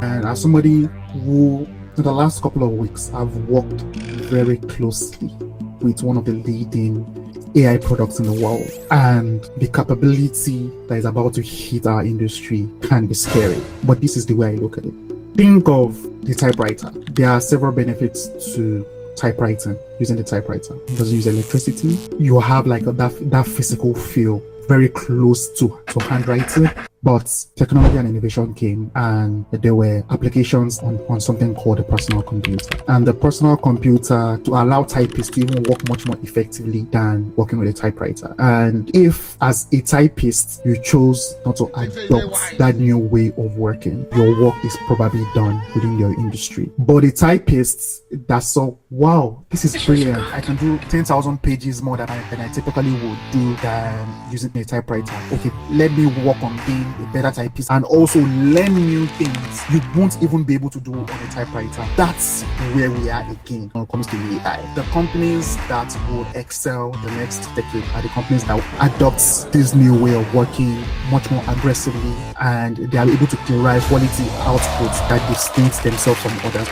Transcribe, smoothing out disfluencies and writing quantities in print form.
And as somebody who, in the last couple of weeks, I've worked very closely with one of the leading AI products in the world, and the capability that is about to hit our industry can be scary. But this is the way I look at it. Think of the typewriter. There are several benefits to typewriting, using the typewriter. It doesn't use electricity. You have like that physical feel, very close to handwriting. But technology and innovation came, and there were applications on something called the personal computer. And the personal computer to allow typists to even work much more effectively than working with a typewriter. And if, as a typist, you chose not to adopt that new way of working, your work is probably done within your industry. But a typist that saw, wow, this is brilliant. I can do 10,000 pages more than I typically would do than using a typewriter. Okay, let me work on being a better typist and also learn new things you won't even be able to do on a typewriter. That's where we are again when it comes to AI. The companies that will excel the next decade are the companies that adopt this new way of working much more aggressively, and they are able to derive quality outputs that distinct themselves from others.